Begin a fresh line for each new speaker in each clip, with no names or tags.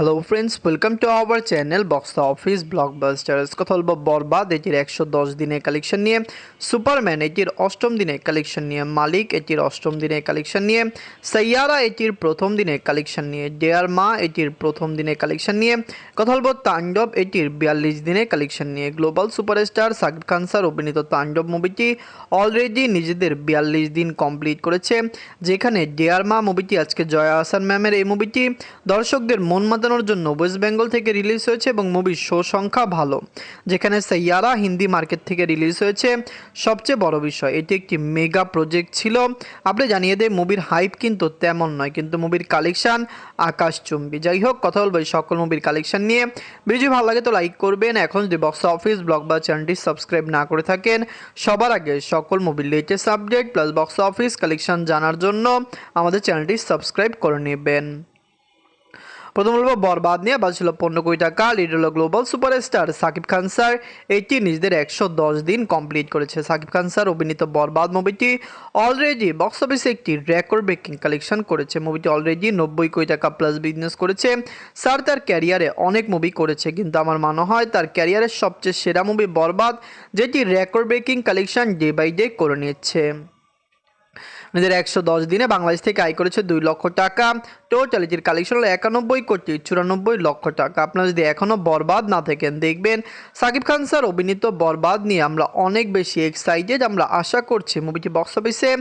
Hello friends, welcome to our channel box office blockbusters. কথা বলবো বরবাদ এটির 110 দিনের কালেকশন নিয়ে, সুপারম্যান এটির অষ্টম দিনের কালেকশন নিয়ে, মালিক এটির অষ্টম দিনের কালেকশন নিয়ে, সাইয়ারা এটির প্রথম দিনের কালেকশন নিয়ে, ডেয়ার মা এটির প্রথম দিনের কালেকশন নিয়ে, কথা বলবো তাণ্ডব এটির 42 দিনের কালেকশন নিয়ে। Global superstar Shakib Khan sir অভিনীত তাণ্ডব মুভিটি অলরেডি নিজেদের 42 দিন কমপ্লিট করেছে, যেখানে ডেয়ার মা মুভিটি আজকে জয়া আহসান ম্যামের এই মুভিটি দর্শকদের মন মাতানোর জন্য ওয়েস্ট বেঙ্গল থেকে রিলিজ হয়েছে এবং মুভির শো সংখ্যা ভালো, যেখানে সাইয়ারা হিন্দি মার্কেট থেকে রিলিজ হয়েছে। সবচেয়ে বড় বিষয়, এটি একটি মেগা প্রজেক্ট ছিল। আপনি জানিয়ে দেয় মুভির হাইপ কিন্তু তেমন নয়, কিন্তু মুভির কালেকশন আকাশচুম্বী। যাই হোক, কথা বলবো এই সকল মুভির কালেকশন নিয়ে। ভিডিও ভালো লাগে তো লাইক করবেন। এখন যদি বক্স অফিস ব্লগ বা চ্যানেলটি সাবস্ক্রাইব না করে থাকেন, সবার আগে সকল মুভির latest update plus box office collection জানার জন্য আমাদের চ্যানেলটি সাবস্ক্রাইব করে নেবেন। প্রথম বলবো বরবাদ নিয়ে। বাজছিল 15 কোটি টাকা। লিড হলো global superstar Shakib Khan sir. এটি নিজেদের 110 দিন কমপ্লিট করেছে। সাকিব খান স্যার অভিনীত বরবাদ মুভিটি অলরেডি বক্স অফিসে একটি রেকর্ড ব্রেকিং কালেকশন করেছে। মুভিটি অলরেডি 90 কোটি টাকা প্লাস বিজনেস করেছে। স্যার তার ক্যারিয়ারে অনেক মুভি করেছে, কিন্তু আমার মনে হয় তার ক্যারিয়ারের সবচেয়ে সেরা মুভি বরবাদ, যেটি record breaking collection day by day করে নিচ্ছে। নিজের 110 দিনে বাংলাদেশ থেকে আয় করেছে 2 লক্ষ টাকা। টোটাল এটির কালেকশন হলো 91,94,00,000 টাকা। আপনারা যদি এখনও বরবাদ না থাকেন, দেখবেন সাকিব খান স্যার অভিনীত বরবাদ নিয়ে আমরা অনেক বেশি এক্সাইটেড। আমরা আশা করছি মুভিটি বক্স অফিসে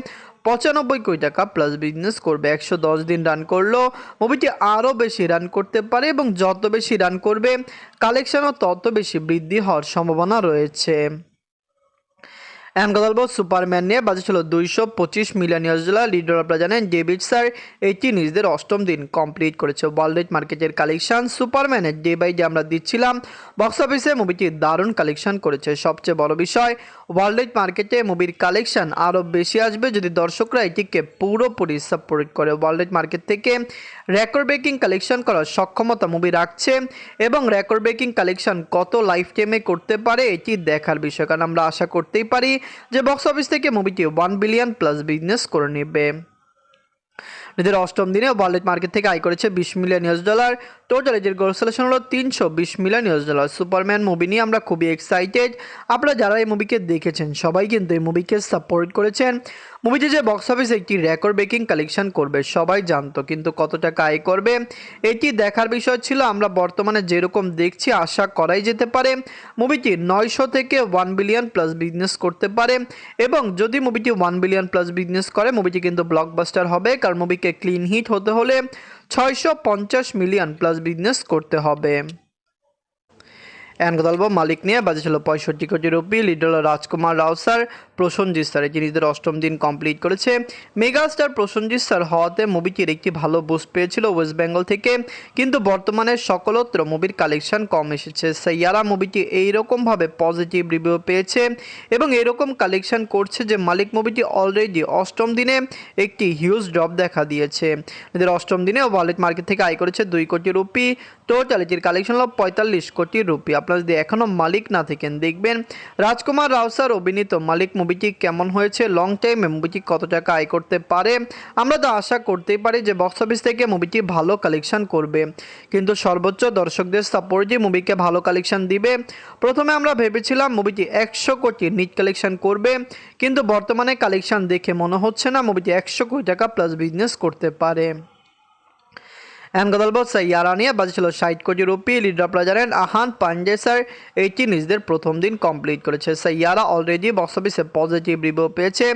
95 কোটি টাকা প্লাস বিজনেস করবে। 110 দিন রান করলো, মুভিটি আরও বেশি রান করতে পারে এবং যত বেশি রান করবে কালেকশনও তত বেশি বৃদ্ধি হওয়ার সম্ভাবনা রয়েছে। এখন কথা বলবো সুপারম্যান নিয়ে। বাজেট ছিল $225 মিলিয়ন। লিডার আপনারা জানেন ডেভিড স্যার এটি নিজেদের অষ্টম দিন কমপ্লিট করেছে। ওয়ার্ল্ড মার্কেটের কালেকশন সুপারম্যানের ডে বাই ডে আমরা দিচ্ছিলাম। বক্স অফিসে মুভিটি দারুণ কালেকশন করেছে। সবচেয়ে বড় বিষয়, ওয়ার্ল্ড মার্কেটে মুভির কালেকশন আরও বেশি আসবে যদি দর্শকরা এটিকে পুরোপুরি সাপোর্ট করে। ওয়ার্ল্ড মার্কেট থেকে রেকর্ড ব্রেকিং কালেকশন করার সক্ষমতা মুভি রাখছে এবং রেকর্ড ব্রেকিং কালেকশন কত লাইফ টাইমে করতে পারে এটি দেখার বিষয়, কারণ আমরা আশা করতেই পারি যে বক্স অফিস থেকে মুভিটি 1 বিলিয়ন প্লাস বিজনেস করে নেবে। নিজের অষ্টম দিনে ওয়ার্ল্ড মার্কেট থেকে আয় করেছে $20 মিলিয়ন। টোটাল এটির গ্রোস কালেকশন হলো $320 মিলিয়ন। সুপারম্যান মুভি নিয়ে আমরা খুবই এক্সাইটেড। আপনারা যারা এই মুভিকে দেখেছেন সবাই কিন্তু এই মুভিকে সাপোর্ট করেছেন। মুভিটি যে বক্স অফিসে একটি রেকর্ড ব্রেকিং কালেকশন করবে সবাই জানতো, কিন্তু কত টাকা আয় করবে এটি দেখার বিষয় ছিল। আমরা বর্তমানে যেরকম দেখছি আশা করাই যেতে পারে মুভিটি 900 থেকে 1 বিলিয়ন প্লাস বিজনেস করতে পারে, এবং যদি মুভিটি 1 বিলিয়ন প্লাস বিজনেস করে মুভিটি কিন্তু ব্লকবাস্টার হবে, কারণ মুভিকে ক্লিন হিট হতে হলে 650 মিলিয়ন প্লাস বিজনেস করতে হবে। এখন কথা বলবো মালিক নিয়ে। বাজেট ছিল 65 কোটি রুপি। লিড হলো রাজকুমার রাও স্যার, প্রসেনজিৎ স্যার। এটি নিজেদের অষ্টম দিন কমপ্লিট করেছে। মেগাস্টার প্রসেনজিৎ স্যার হওয়াতে মুভিটির একটি ভালো বুস্ট পেয়েছিল ওয়েস্ট বেঙ্গল থেকে, কিন্তু বর্তমানে সকলত্র মুভির কালেকশন কম এসেছে। সাইয়ারা মুভিটি এইরকমভাবে পজিটিভ রিভিউ পেয়েছে এবং এরকম কালেকশন করছে যে মালিক মুভিটি অলরেডি অষ্টম দিনে একটি হিউজ ড্রপ দেখা দিয়েছে। এদের অষ্টম দিনে ওয়ার্ল্ড মার্কেট থেকে আয় করেছে 2 কোটি রুপি। টোটাল এটির কালেকশন হলো 45 কোটি রুপি। আপনারা যদি এখনও মালিক না থাকেন, দেখবেন রাজকুমার রাও স্যার অভিনীত মালিক মুভিটি কেমন হয়েছে, লং টাইমে মুভিটি কত টাকা আয় করতে পারে। আমরা তো আশা করতেই পারি যে বক্স অফিস থেকে মুভিটি ভালো কালেকশন করবে, কিন্তু সর্বোচ্চ দর্শকদের সাপোর্টে মুভিকে ভালো কালেকশন দিবে। প্রথমে আমরা ভেবেছিলাম মুভিটি 100 কোটি নিট কালেকশন করবে, কিন্তু বর্তমানে কালেকশন দেখে মনে হচ্ছে না মুভিটি 100 কোটি টাকা প্লাস বিজনেস করতে পারে। এখন কথা বলবো সাইয়ারা নিয়ে। বাজেট ছিল 60 কোটি রুপি। লিডার আপনারা জানেন আহান পান্ডে স্যার এইটি নিজেদের প্রথম দিন কমপ্লিট করেছে। সাইয়ারা অলরেডি বক্স অফিসে পজিটিভ রিভিউ পেয়েছে,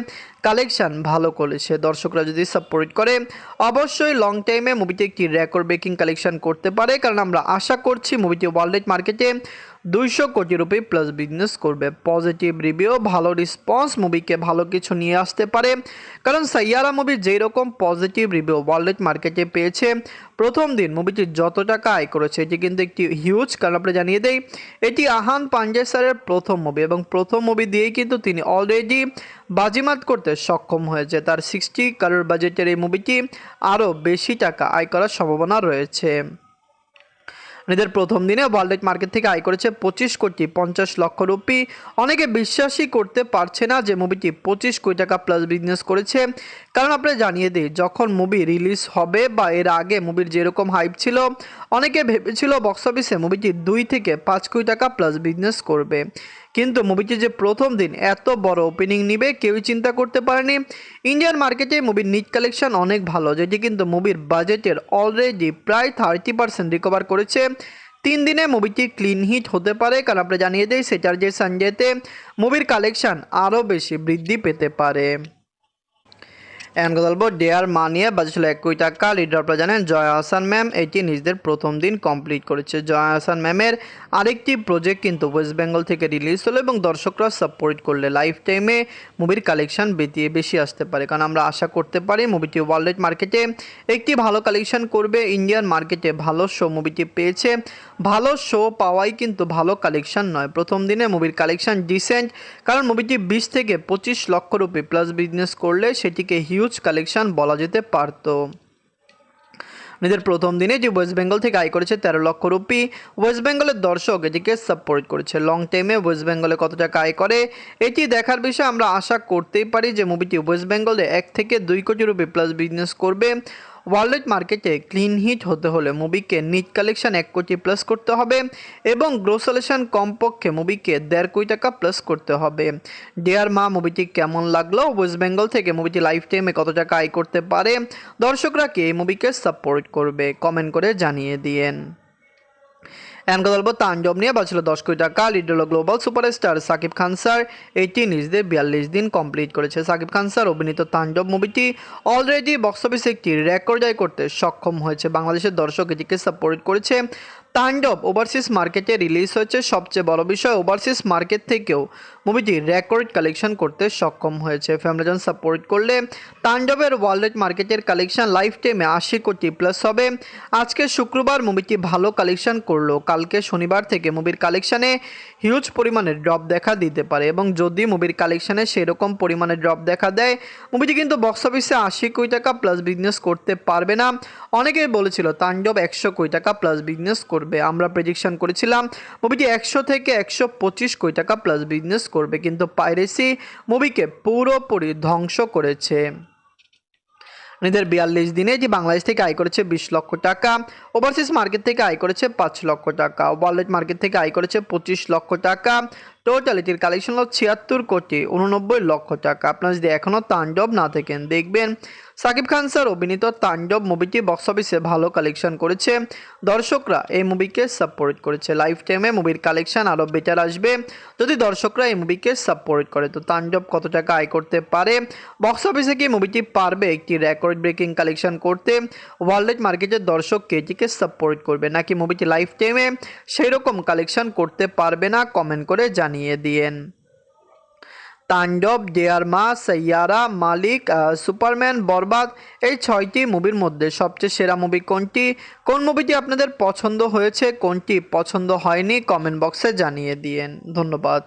কালেকশন ভালো করেছে। দর্শকরা যদি সাপোর্ট করে অবশ্যই লং টাইমে মুভিটি একটি রেকর্ড ব্রেকিং কালেকশন করতে পারে, কারণ আমরা আশা করছি মুভিটি ওয়ার্ল্ড মার্কেটে 200 কোটি রুপি প্লাস বিজনেস করবে। পজিটিভ রিভিউ, ভালো রেসপন্স মুভিকে ভালো কিছু নিয়ে আসতে পারে, কারণ সাইয়ারা মুভি যেই রকম পজিটিভ রিভিউ ওয়ার্ল্ড মার্কেটে পেয়েছে, প্রথম দিন মুভিটি যত টাকা আয় করেছে এটি কিন্তু একটি হিউজ। কারণ আমরা জানিয়ে দেই এটি আহান পান্ডে স্যারের প্রথম মুভি এবং প্রথম মুভি দিয়েই কিন্তু তিনি অলরেডি বাজিমাত করতে সক্ষম হয়েছে। তার 60 কারোর বাজেটের এই মুভিটি আরও বেশি টাকা আয় করার সম্ভাবনা রয়েছে। এদের প্রথম দিনে ওয়ার্ল্ড মার্কেট থেকে আয় করেছে 25,50,00,000 রুপি। অনেকে বিশ্বাসই করতে পারছে না যে মুভিটি 25 কোটি টাকা প্লাস বিজনেস করেছে, কারণ আপনারা জানিয়ে দিই, যখন মুভি রিলিজ হবে বা এর আগে মুভির যেরকম হাইপ ছিল, অনেকে ভেবেছিল বক্স অফিসে মুভিটি 2 থেকে 5 কোটি টাকা প্লাস বিজনেস করবে, কিন্তু মুভিটি যে প্রথম দিন এত বড় ওপেনিং নিবে কেউই চিন্তা করতে পারেনি। ইন্ডিয়ান মার্কেটে মুভির নিট কালেকশন অনেক ভালো, যেটি কিন্তু মুভির বাজেটের অলরেডি প্রায় 30% রিকভার করেছে। 3 দিনে মুভিটি ক্লিন হিট হতে পারে, কারণ আমরা জানিয়ে দিই স্যাটারডে সানডেতে মুভির কালেকশন আরও বেশি বৃদ্ধি পেতে পারে। এখন কথা বলবো ডেয়ার মা নিয়ে। বাজেট ছিল 1 কোটি টাকা। লিডার আপনারা জানেন জয়া আহসান ম্যাম এটি নিজেদের প্রথম দিন কমপ্লিট করেছে। জয়া আহসান ম্যামের আরেকটি প্রজেক্ট কিন্তু ওয়েস্ট বেঙ্গল থেকে রিলিজ হলো এবং দর্শকরা সাপোর্ট করলে লাইফ টাইমে মুভির কালেকশন বেশি আসতে পারে, কারণ আমরা আশা করতে পারি মুভিটি ওয়ার্ল্ড মার্কেটে একটি ভালো কালেকশন করবে। ইন্ডিয়ান মার্কেটে ভালো শো মুভিটি পেয়েছে, ভালো শো পাওয়াই কিন্তু ভালো কালেকশন নয়। প্রথম দিনে মুভির কালেকশন ডিসেন্ট, কারণ মুভিটি 20 থেকে 25 লক্ষ রুপি প্লাস বিজনেস করলে সেটিকে হিউজ কালেকশন বলা যেতে পারত। নিজের প্রথম দিনে যে ওয়েস্ট বেঙ্গল থেকে আয় করেছে 13 লক্ষ রুপি। ওয়েস্ট বেঙ্গলের দর্শক এটিকে সাপোর্ট করেছে। লং টাইমে ওয়েস্ট বেঙ্গলে কত টাকা আয় করে এটি দেখার বিষয়ে আমরা আশা করতেই পারি যে মুভিটি ওয়েস্ট বেঙ্গলে 1 থেকে 2 কোটি রুপি প্লাস বিজনেস করবে। ওয়ার্ল্ড মার্কেটে ক্লিন হিট হতে হলে মুভিকে নিট কালেকশন 1 কোটি প্লাস করতে হবে এবং গ্রোসালেশন কমপক্ষে মুভিকে 1.5 কোটি টাকা প্লাস করতে হবে। ডিয়ার মা মুভিটি কেমন লাগলো? ওয়েস্ট বেঙ্গল থেকে মুভিটি লাইফ টাইমে কত টাকা আয় করতে পারে? দর্শকরা কি এই মুভিকে সাপোর্ট করবে? কমেন্ট করে জানিয়ে দিয়েন। এখন কথা বলবো তাণ্ডব নিয়ে। বাজছিল 10 কোটি টাকা। লিড হলো global superstar Shakib Khan sir. এটি নিজেদের 42 দিন কমপ্লিট করেছে। সাকিব খান স্যার অভিনীত তাণ্ডব মুভিটি অলরেডি বক্স অফিসে একটি রেকর্ড আয় করতে সক্ষম হয়েছে। বাংলাদেশের দর্শক এটিকে সাপোর্ট করেছে। তাণ্ডব ওভারসিজ মার্কেটে রিলিজ হয়েছে। সবচেয়ে বড় বিষয়, ওভারসিজ মার্কেট থেকেও মুভিটি রেকর্ড কালেকশন করতে সক্ষম হয়েছে। ফ্যামিলিজন সাপোর্ট করলে তাণ্ডবের ওয়ার্ল্ড মার্কেটের কালেকশন লাইফ টাইমে 80 কোটি প্লাস হবে। আজকে শুক্রবার মুভিটি ভালো কালেকশন করলো, কালকে শনিবার থেকে মুভির কালেকশানে হিউজ পরিমাণে ড্রপ দেখা দিতে পারে এবং যদি মুভির কালেকশানে সেরকম পরিমাণে ড্রপ দেখা দেয় মুভিটি কিন্তু বক্স অফিসে 80 কোটি টাকা প্লাস বিজনেস করতে পারবে না। অনেকেই বলেছিল তাণ্ডব 100 কোটি টাকা প্লাস বিজনেস করবে। আমরা প্রেডিকশন করেছিলাম মুভিটি 100 থেকে 125 কোটি টাকা প্লাস বিজনেস করবে, কিন্তু পাইরেসি মুভিকে পুরোপুরি ধ্বংস করেছে। নিজের 42 দিনে যে বাংলাদেশ থেকে আয় করেছে 20 লক্ষ টাকা। ওভারসিজ মার্কেট থেকে আয় করেছে 5 লক্ষ টাকা। ওয়ার্ল্ড মার্কেট থেকে আয় করেছে 25 লক্ষ টাকা। টোটালিটির কালেকশন হলো 76 কোটি 89 লক্ষ টাকা। আপনারা যদি এখনও তাণ্ডব না দেখেন দেখবেন। সাকিব খান স্যার অভিনীত তাণ্ডব মুভিটি বক্স অফিসে ভালো কালেকশন করেছে। দর্শকরা এই মুভিকে সাপোর্ট করেছে। লাইফ টাইমে মুভির কালেকশন আরও বেটার আসবে যদি দর্শকরা এই মুভিকে সাপোর্ট করে। তো তাণ্ডব কত টাকা আয় করতে পারে? বক্স অফিসে কি মুভিটি পারবে একটি রেকর্ড ব্রেকিং কালেকশন করতে? ওয়ার্ল্ড মার্কেটের দর্শক এটিকে সাপোর্ট করবে নাকি মুভিটি লাইফ টাইমে সেই রকম কালেকশন করতে পারবে না? কমেন্ট করে জানিয়ে দিয়েন। তাণ্ডব, ডেয়ার মা, সাইয়ারা, মালিক, সুপারম্যান, বরবাদ এই 6টি মুভির মধ্যে সবচেয়ে সেরা মুভি কোনটি? কোন মুভিটি আপনাদের পছন্দ হয়েছে, কোনটি পছন্দ হয়নি? কমেন্ট বক্সে জানিয়ে দিয়েন। ধন্যবাদ।